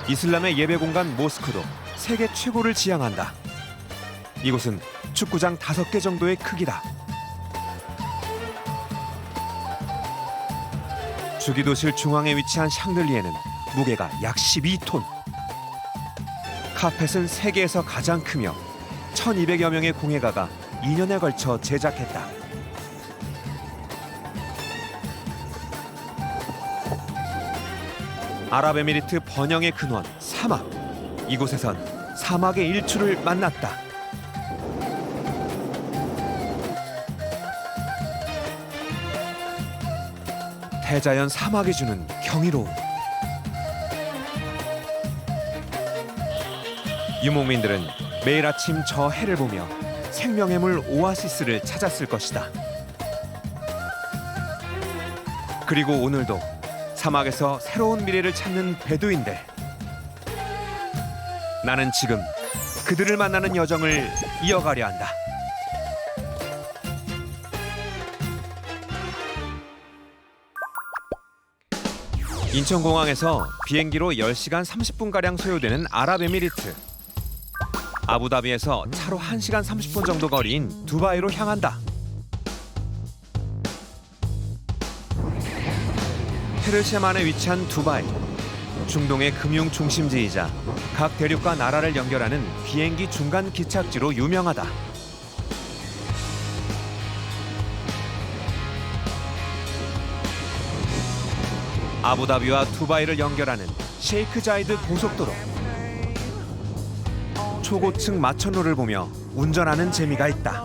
이슬람의 예배 공간 모스크도 세계 최고를 지향한다. 이곳은 축구장 5개 정도의 크기다. 주기도실 중앙에 위치한 샹들리에는 무게가 약 12톤. 카펫은 세계에서 가장 크며 1200여 명의 공예가가 2년에 걸쳐 제작했다. 아랍에미리트 번영의 근원 사막. 이곳에선 사막의 일출을 만났다. 대자연 사막이 주는 경이로움. 유목민들은 매일 아침 저 해를 보며 생명의 물 오아시스를 찾았을 것이다. 그리고 오늘도 사막에서 새로운 미래를 찾는 베두인들. 나는 지금 그들을 만나는 여정을 이어가려 한다. 인천공항에서 비행기로 10시간 30분가량 소요되는 아랍에미리트. 아부다비에서 차로 1시간 30분 정도 거리인 두바이로 향한다. 페르시아만에 위치한 두바이. 중동의 금융 중심지이자 각 대륙과 나라를 연결하는 비행기 중간 기착지로 유명하다. 아부다비와 두바이를 연결하는 셰이크 자이드 고속도로. 초고층 마천루를 보며 운전하는 재미가 있다.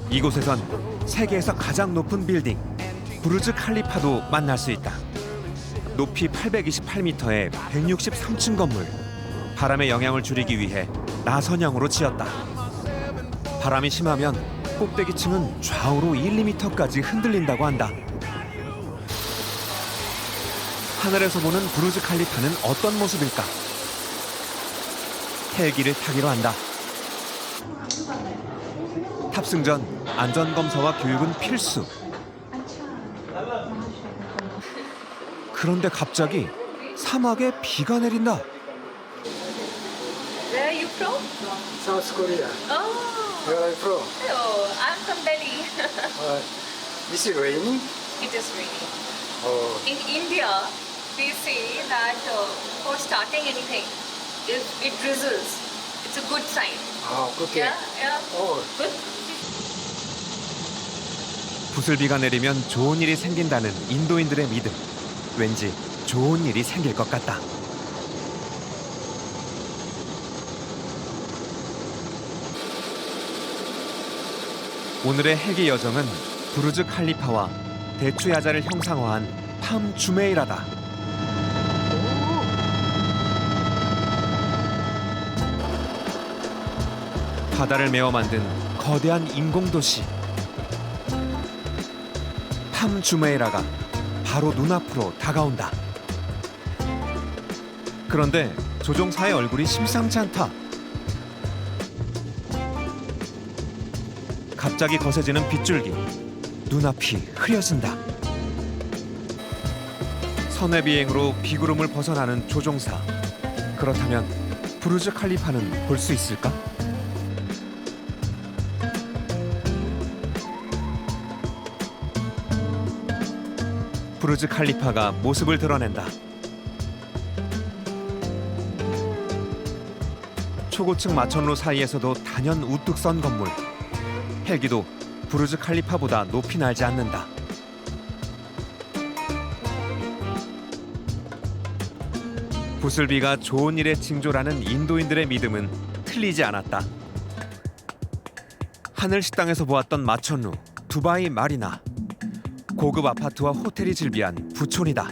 이곳에선 세계에서 가장 높은 빌딩 부르즈 칼리파도 만날 수 있다. 높이 828m의 163층 건물. 바람의 영향을 줄이기 위해 나선형으로 지었다. 바람이 심하면 꼭대기층은 좌우로 1, 2m까지 흔들린다고 한다. 하늘에서 보는 부르즈 칼리파는 어떤 모습일까? 헬기를 타기로 한다. 탑승 전 안전검사와 교육은 필수. 그런데 갑자기 사막에 비가 내린다. Where are you from? South Korea. Oh, Where are you from? hello. I'm from Delhi. This is raining. It is raining. Oh, In India, we say that for starting anything, if it drizzles, it's a good sign. okay. Yeah. Oh, Good. 부슬비가 내리면 좋은 일이 생긴다는 인도인들의 믿음. 왠지 좋은 일이 생길 것 같다. 오늘의 헬기 여정은 부르즈 칼리파와 대추 야자를 형상화한 팜 주메이라다. 바다를 메워 만든 거대한 인공도시. 팜 주메이라가 바로 눈앞으로 다가온다. 그런데 조종사의 얼굴이 심상치 않다. 갑자기 거세지는 빗줄기. 눈앞이 흐려진다. 선의 비행으로 비구름을 벗어나는 조종사. 그렇다면 부르즈 칼리파는 볼 수 있을까? 부르즈 칼리파가 모습을 드러낸다. 초고층 마천루 사이에서도 단연 우뚝 선 건물. 헬기도 부르즈 칼리파보다 높이 날지 않는다. 부슬비가 좋은 일의 징조라는 인도인들의 믿음은 틀리지 않았다. 하늘 식당에서 보았던 마천루, 두바이 마리나. 고급 아파트와 호텔이 즐비한 부촌이다.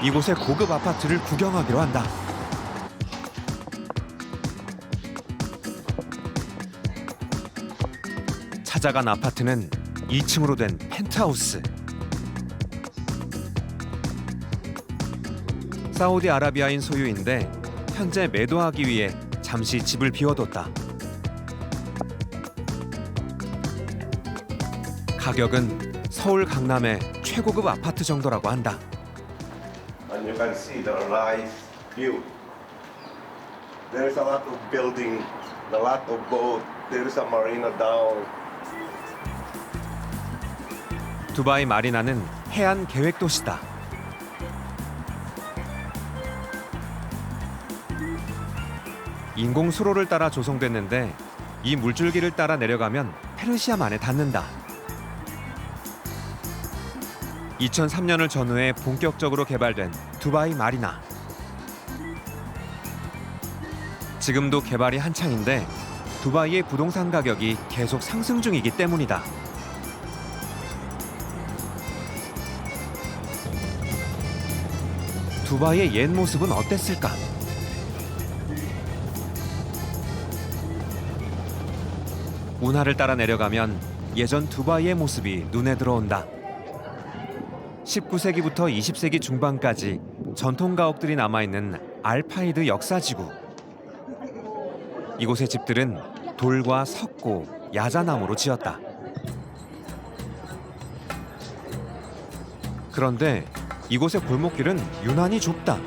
이곳의 고급 아파트를 구경하기로 한다. 찾아간 아파트는 2층으로 된 펜트하우스. 사우디아라비아인 소유인데 현재 매도하기 위해 잠시 집을 비워뒀다. 가격은 서울 강남의 최고급 아파트 정도라고 한다. And you can see the nice view. There's a lot of building, a lot of boat. There's a marina down. 두바이 마리나는 해안 계획 도시다. 인공 수로를 따라 조성됐는데 이 물줄기를 따라 내려가면 페르시아만에 닿는다. 2003년을 전후해 본격적으로 개발된 두바이 마리나. 지금도 개발이 한창인데 두바이의 부동산 가격이 계속 상승 중이기 때문이다. 두바이의 옛 모습은 어땠을까? 운하를 따라 내려가면 예전 두바이의 모습이 눈에 들어온다. 19세기부터 20세기 중반까지 전통 가옥들이 남아있는 알파이드 역사지구. 이곳의 집들은 돌과 석고, 야자나무로 지었다. 그런데 이곳의 골목길은 유난히 좁다.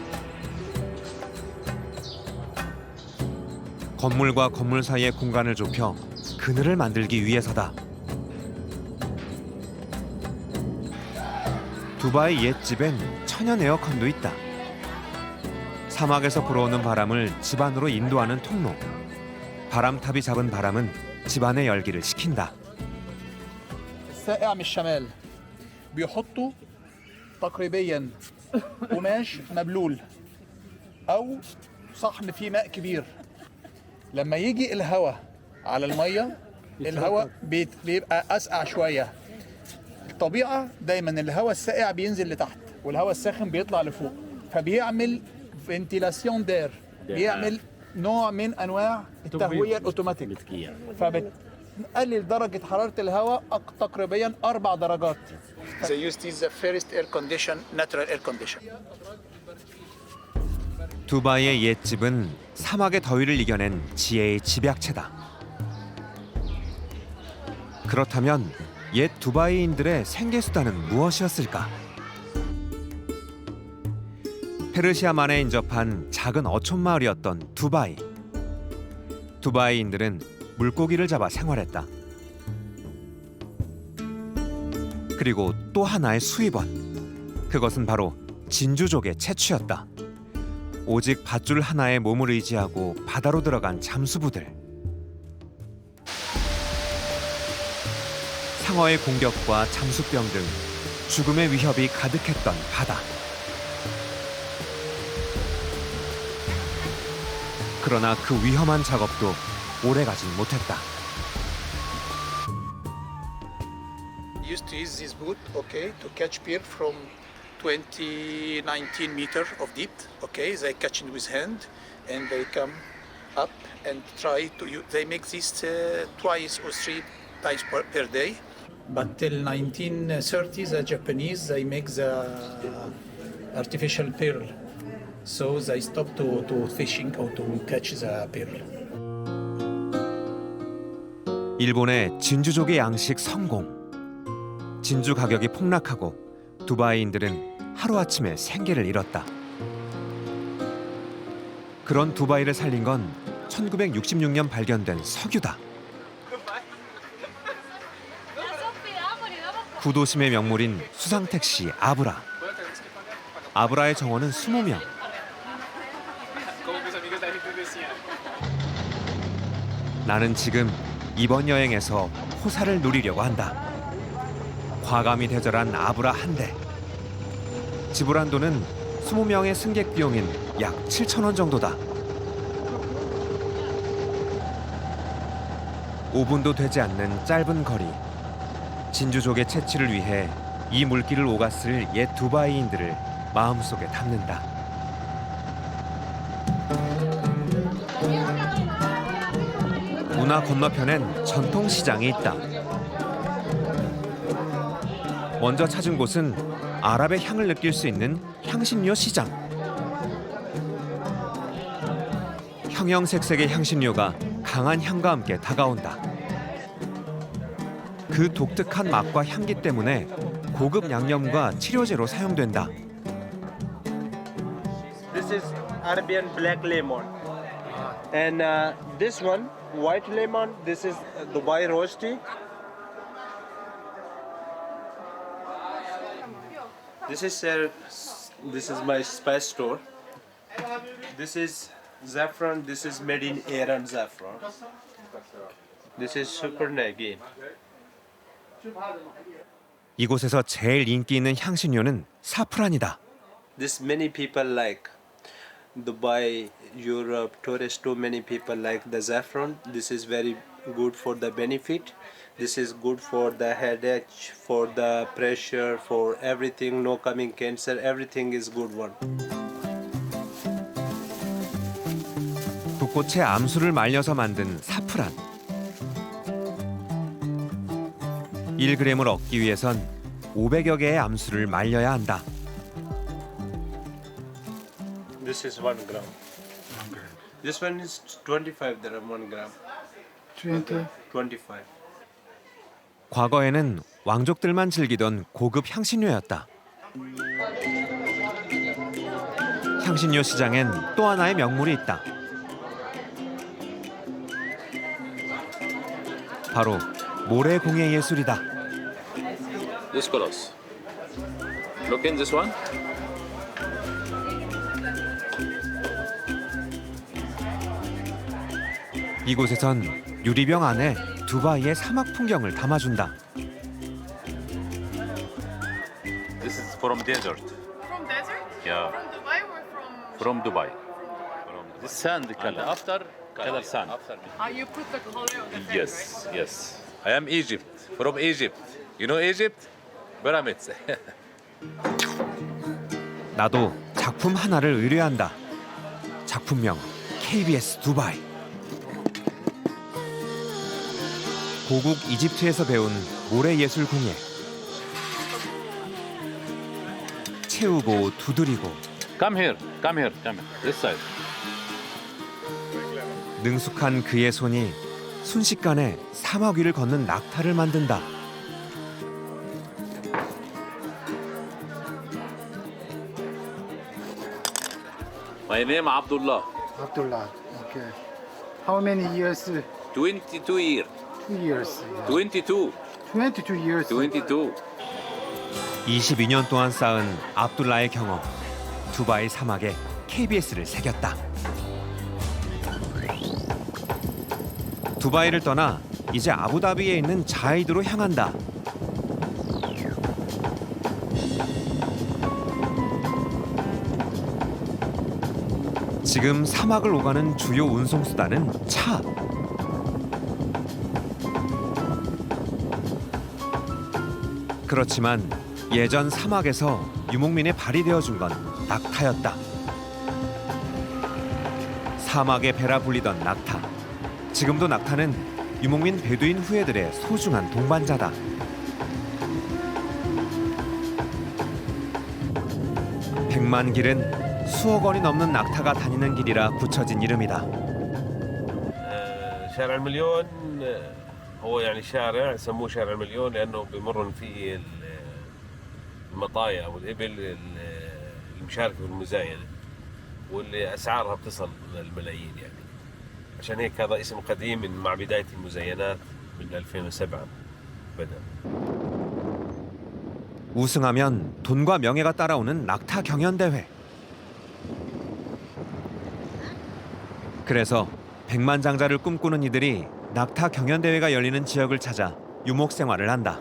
건물과 건물 사이의 공간을 좁혀 그늘을 만들기 위해서다. 두바이 옛집엔 천연 에어컨도 있다. 사막에서 불어오는 바람을 집 안으로 인도하는 통로. 바람탑이 잡은 바람은 집 안의 열기를 식힌다. السائع من الشمال بيحطوا تقريبا قماش مبلول او صحن فيه ماء كبير لما يجي الهواء على الميه الهواء بيبقى اسقع شويه الطبيعه دايما الهواء الساقع بينزل لتحت والهواء الساخن بيطلع لفوق فبيعمل فنتيلاسيون دير بيعمل نوع من انواع التهويه الاوتوماتيك فبتقلل درجه حراره الهواء تقريبا 4 درجات. They use this first air condition, natural air condition. 두바이의 옛집은 사막의 더위를 이겨낸 지혜의 집약체다. 그렇다면 옛 두바이인들의 생계수단은 무엇이었을까? 페르시아만에 인접한 작은 어촌 마을이었던 두바이. 두바이인들은 물고기를 잡아 생활했다. 그리고 또 하나의 수입원. 그것은 바로 진주족의 채취였다. 오직 밧줄 하나에 몸을 의지하고 바다로 들어간 잠수부들. 상어의 공격과 잠수병 등 죽음의 위협이 가득했던 바다. 그러나 그 위험한 작업도 오래가진 못했다. Used to use this boat, okay, to catch beer from 19 meter of deep. Okay, they catch it with hand, and they come up and try to. They make this twice or 3 times per day. But till 1930s, the Japanese they make the artificial pearl, so they stop to fishing or to catch the pearl. 일본의 진주족의 양식 성공. 진주 가격이 폭락하고 두바이인들은 하루아침에 생계를 잃었다. 그런 두바이를 살린 건 1966년 발견된 석유다. 구도심의 명물인 수상택시 아브라. 아브라의 정원은 20명. 나는 지금 이번 여행에서 호사를 누리려고 한다. 과감히 대절한 아브라 한 대. 지불한 돈은 20명의 승객 비용인 약 7,000원 정도다. 5분도 되지 않는 짧은 거리. 진주족의 채취를 위해 이 물길을 오갔을 옛 두바이인들을 마음속에 담는다. 운하 건너편엔 전통시장이 있다. 먼저 찾은 곳은 아랍의 향을 느낄 수 있는 향신료 시장. 형형색색의 향신료가 강한 향과 함께 다가온다. 그 독특한 맛과 향기 때문에 고급 양념과 치료제로 사용된다. This is Arabian black lemon. And this one, white lemon, this is Dubai roasty. This is my spice store. This is saffron, this is made in Iran saffron. This is super nagin. 이곳에서 제일 인기 있는 향신료는 사프란이다. This many people like. Dubai, Europe, tourists too many people like the saffron. This is very good for the benefit. This is good for the headache, for the pressure, for everything, no coming cancer, everything is good one. 붓꽃의 암수를 말려서 만든 사프란. 1g을 얻기 위해선 500여 개의 암수를 말려야 한다. This is 1 gram. This one is 25 dirham 1 gram. 20. 25. 과거에는 왕족들만 즐기던 고급 향신료였다. 향신료 시장엔 또 하나의 명물이 있다. 바로 모래공예 예술이다. This colors. Look in this one. 이곳에선 유리병 안에 두바이의 사막 풍경을 담아준다. This is from desert. From desert? Yeah. From Dubai or from? From Dubai. This sand and after color sand. You put the color on the sand, Yes, yes. I am Egypt. From Egypt. You know Egypt? Pyramids. 나도 작품 하나를 의뢰한다. 작품명 KBS 두바이. 고국 이집트에서 배운 모래 예술 공예. 채우고 두드리고 Come here. Come here. Come here. This side. 능숙한 그의 손이 순식간에 사막 위를 걷는 낙타를 만든다. My name Abdullah. Abdullah. Okay. How many years? 22 years. 2 years. 22. 22 years. 22. 22년 동안 쌓은 압둘라의 경험. 두바이 사막에 KBS를 새겼다. 두바이를 떠나 이제 아부다비에 있는 자이드로 향한다. 지금 사막을 오가는 주요 운송수단은 차. 그렇지만 예전 사막에서 유목민의 발이 되어준 건 낙타였다. 사막의 배라 불리던 낙타. 지금도 낙타는 유목민 베두인 후예들의 소중한 동반자다. 백만 길은 수억 원이 넘는 낙타가 다니는 길이라 붙여진 이름이다. شارع المليون هو يعني شارع سموه شارع المليون لانه بمرن فيه المطايا والابل المشاركه في المزاينه واللي اسعارها بتصل للملايين يعني عشان هيك هذا اسم قديم من مع بدايه المزاينات من 2007 بدا. 우승하면 돈과 명예가 따라오는 낙타 경연 대회. 그래서 백만장자를 꿈꾸는 이들이 낙타 경연 대회가 열리는 지역을 찾아 유목 생활을 한다.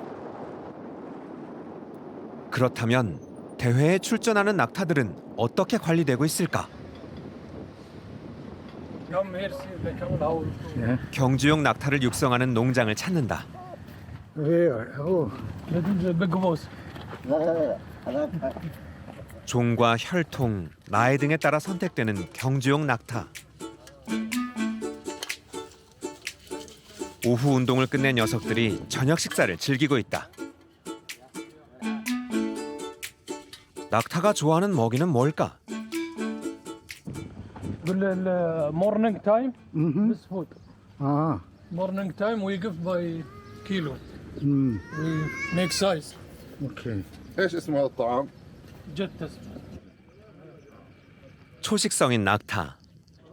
그렇다면 대회에 출전하는 낙타들은 어떻게 관리되고 있을까? 경주용 낙타를 육성하는 농장을 찾는다. Where? Oh. 종과 혈통, 나이 등에 따라 선택되는 경주용 낙타. 오후 운동을 끝낸 녀석들이 저녁 식사를 즐기고 있다. 낙타가 좋아하는 먹이는 뭘까? morning time this food Ah. morning time we give by kilo Mm. we make size Okay. ايش اسم هذا الطعام؟ جتة. 초식성인 낙타.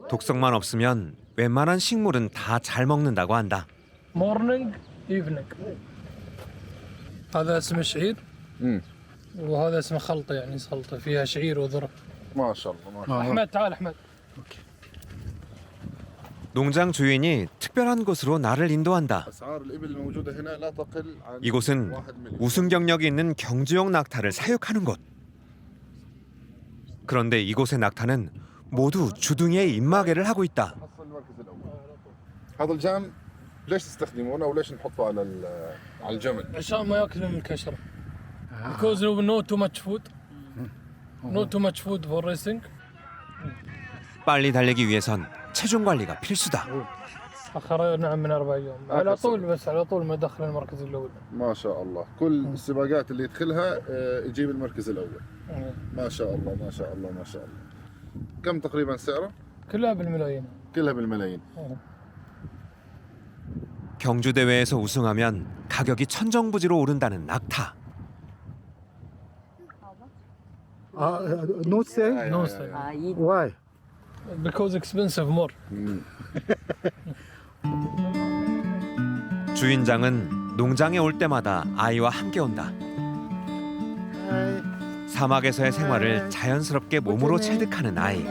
독성만 없으면 웬만한 식물은 다 잘 먹는다고 한다. مورنينج ايفنينج. هذا اسمه شعير. وهذا اسمه خلطة يعني خلطة فيها شعير وذرة. ما شاء الله ما شاء الله. أحمد تعال أحمد. 농장 주인이 특별한 곳으로 나를 인도한다. اسعار الابل الموجوده هنا لا تقل عن 이곳은 1 مليون. 우승 경력이 있는 경주용 낙타를 사육하는 곳. 그런데 이곳의 낙타는 모두 주둥이에 입마개를 하고 있다. حصل المركز الاول. هذا الجام ليش تستخدمونه وليش نحطه على الجمل؟ عشان ما ياكلون الكشرة. Because no too much food. No too much food for racing. 빨리 달리기 위해선 체중 관리가 필수다. أخر نعم من 4 أيام. على طول بس على طول ما دخل المركز الأول. ما شاء الله كل السباقات اللي يدخلها يجيب المركز الاول. ما شاء الله ما شاء الله ما شاء الله. كم تقريبا سعره؟ كلها بالملايين. كلها بالملايين. 경주 대회에서 우승하면 가격이 천정부지로 오른다는 낙타. No say? No say. Why? Because expensive more. 주인장은 농장에 올 때마다 아이와 함께 온다. 사막에서의 생활을 자연스럽게 몸으로 체득하는 아이.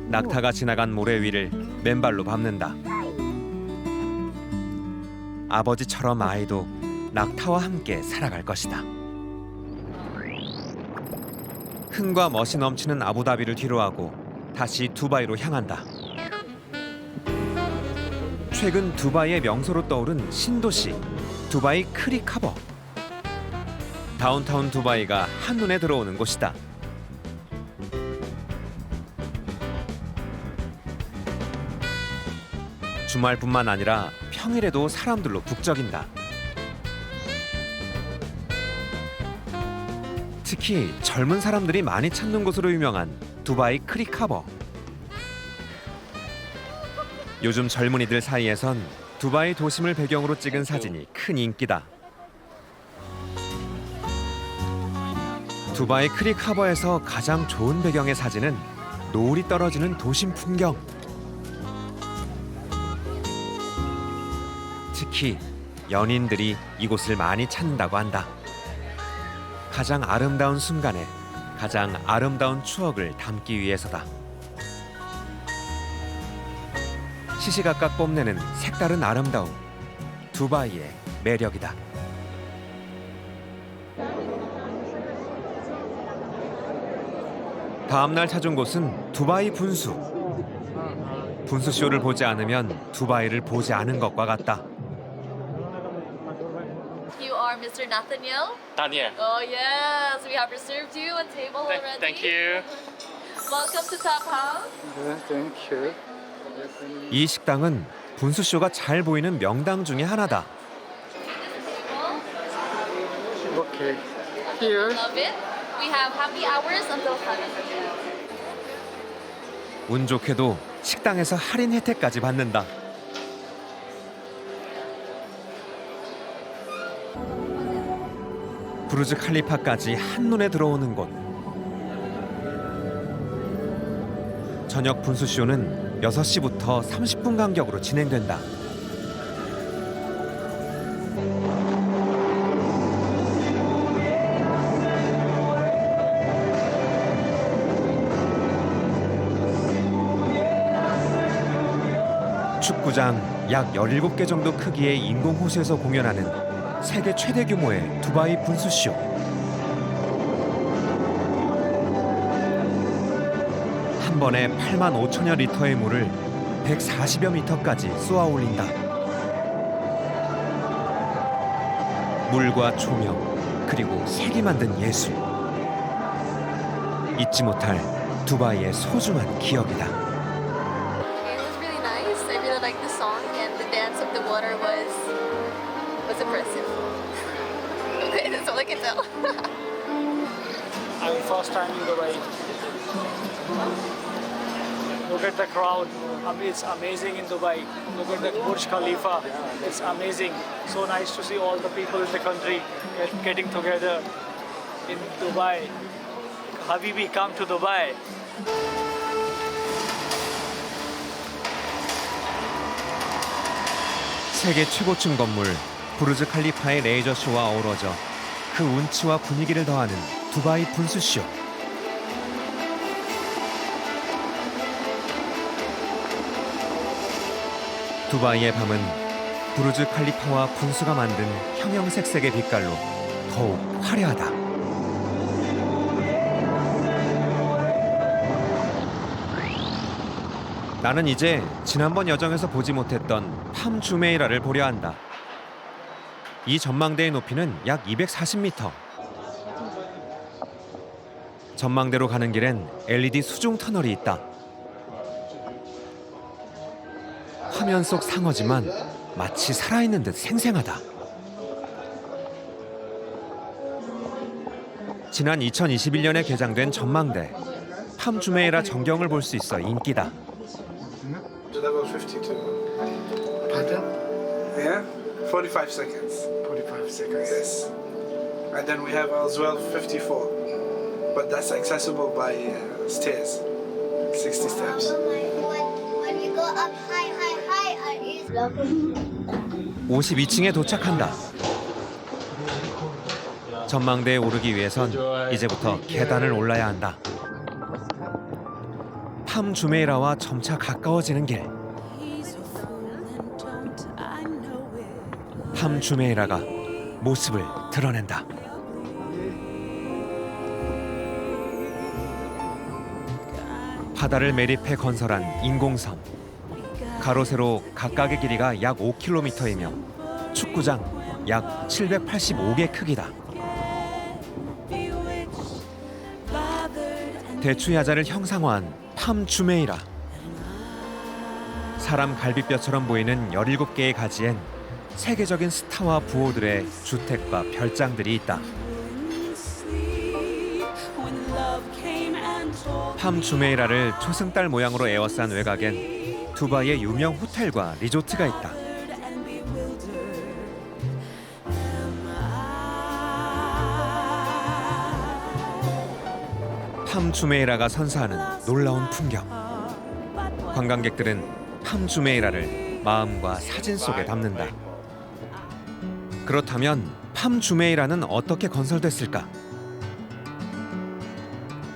낙타가 지나간 모래 위를 맨발로 밟는다. 아버지처럼 아이도 낙타와 함께 살아갈 것이다. 흥과 멋이 넘치는 아부다비를 뒤로하고 다시 두바이로 향한다. 최근 두바이의 명소로 떠오른 신도시 두바이 크릭 하버. 다운타운 두바이가 한눈에 들어오는 곳이다. 주말뿐만 아니라 평일에도 사람들로 북적인다. 특히 젊은 사람들이 많이 찾는 곳으로 유명한 두바이 크릭 하버. 요즘 젊은이들 사이에선 두바이 도심을 배경으로 찍은 사진이 큰 인기다. 두바이 크릭 하버에서 가장 좋은 배경의 사진은 노을이 떨어지는 도심 풍경. 특히 연인들이 이곳을 많이 찾는다고 한다. 가장 아름다운 순간에 가장 아름다운 추억을 담기 위해서다. 시시각각 뽐내는 색다른 아름다움, 두바이의 매력이다. 다음 날 찾은 곳은 두바이 분수. 분수쇼를 보지 않으면 두바이를 보지 않은 것과 같다. You are Mr. Nathaniel? Daniel. Oh yes, we have reserved you a table already. Thank you. Welcome to Top House. Thank you. 이 식당은 분수쇼가 잘 보이는 명당 중에 하나다. Okay. Here. Love it. We have happy hours until 7. 운 좋게도 식당에서 할인 혜택까지 받는다. 부르즈 칼리파까지 한눈에 들어오는 곳. 저녁 분수쇼는 6시부터 30분 간격으로 진행된다. 축구장 약 17개 정도 크기의 인공호수에서 공연하는 세계 최대 규모의 두바이 분수쇼. 한 번에 85,000여 리터의 물을 140여 미터까지 쏘아 올린다. 물과 조명, 그리고 색이 만든 예술. 잊지 못할 두바이의 소중한 기억이다. It was really nice. I really liked the song and the dance of the water was impressive. Okay, that's all I can tell. I'm first time in Dubai. Look at the crowd. It's amazing in Dubai. Look at the Burj Khalifa. It's amazing. So nice to see all the people in the country getting together in Dubai. Habibi, come to Dubai. 세계 최고층 건물 부르즈 칼리파의 레이저 쇼와 어우러져 그 운치와 분위기를 더하는 두바이 분수쇼. 두바이의 밤은 부르즈 칼리파와 분수가 만든 형형색색의 빛깔로 더욱 화려하다. 나는 이제 지난번 여정에서 보지 못했던 팜 주메이라를 보려 한다. 이 전망대의 높이는 약 240m. 전망대로 가는 길엔 LED 수중 터널이 있다. 화면 속 상어지만 마치 살아있는 듯 생생하다. 지난 2021년에 개장된 전망대. 팜 주메이라 전경을 볼 수 있어 인기다. Level 52. Pardon? Yeah? 45 seconds. 45 seconds. Yes. And then we have as well 54. But that's accessible by stairs. 60 steps. When you go up high, it's 52층에 도착한다. 전망대에 오르기 위해선 이제부터 계단을 올라야 한다. 팜 주메이라와 점차 가까워지는 길. 팜 주메이라가 모습을 드러낸다. 바다를 매립해 건설한 인공섬. 가로세로 각각의 길이가 약 5km이며 축구장 약 785개 크기다. 대추야자를 형상화한 팜 주메이라. 사람 갈비뼈처럼 보이는 17개의 가지엔 세계적인 스타와 부호들의 주택과 별장들이 있다. 팜 주메이라를 초승달 모양으로 에워싼 외곽엔 두바이의 유명 호텔과 리조트가 있다. 팜 주메이라가 선사하는 놀라운 풍경. 관광객들은 팜 주메이라를 마음과 사진 속에 담는다. 그렇다면 팜 주메이라는 어떻게 건설됐을까?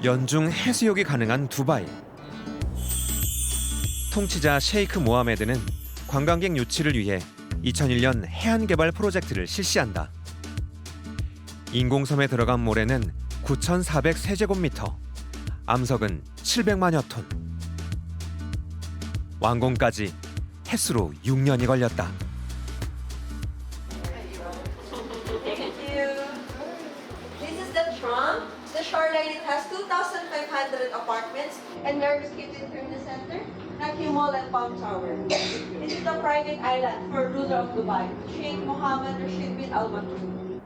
연중 해수욕이 가능한 두바이. 통치자 셰이크 모하메드는 관광객 유치를 위해 2001년 해안 개발 프로젝트를 실시한다. 인공섬에 들어간 모래는 9,400세제곱미터, 암석은 700만여 톤. 완공까지 햇수로 6년이 걸렸다. This is the Trump. The shoreline, it has 2,500 apartments and we're located here in the center, Naki Mall and Palm Tower. This is the private island for ruler of Dubai, Sheikh Mohammed Rashid bin Al Maktoum.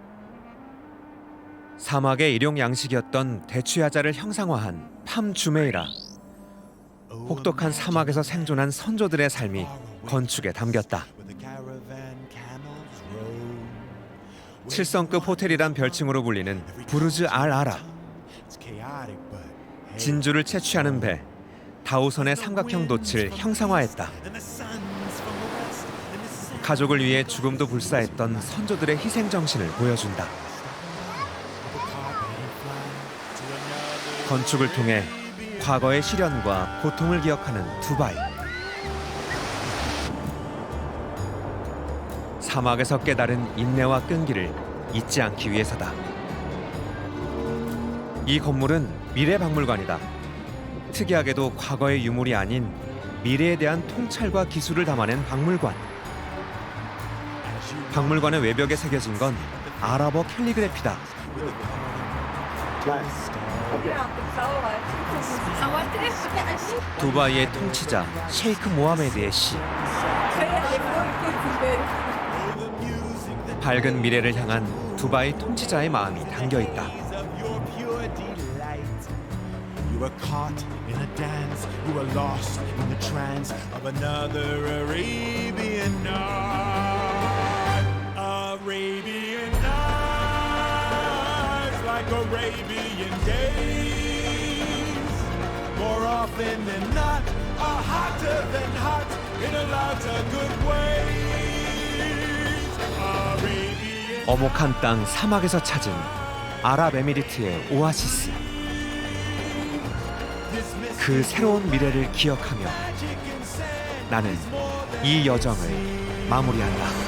사막의 일용 양식이었던 대추야자를 형상화한 팜 주메이라. 혹독한 사막에서 생존한 선조들의 삶이 건축에 담겼다. 7성급 호텔이란 별칭으로 불리는 부르즈 알 아라. 진주를 채취하는 배, 다우선의 삼각형 돛을 형상화했다. 가족을 위해 죽음도 불사했던 선조들의 희생정신을 보여준다. 건축을 통해 과거의 시련과 고통을 기억하는 두바이. 사막에서 깨달은 인내와 끈기를 잊지 않기 위해서다. 이 건물은 미래박물관이다. 특이하게도 과거의 유물이 아닌 미래에 대한 통찰과 기술을 담아낸 박물관. 박물관의 외벽에 새겨진 건 아랍어 캘리그래피다. 두바이의 통치자 셰이크 모하메드의 시. 밝은 미래를 향한 두바이 통치자의 마음이 담겨 있다. who are lost in the trance of another Arabian night. Arabian nights, like Arabian days. More often than not, are hotter than hot in a lot of good ways. Arabian 어목한 땅 사막에서 찾은 아랍에미리트의 오아시스. 그 새로운 미래를 기억하며 나는 이 여정을 마무리한다.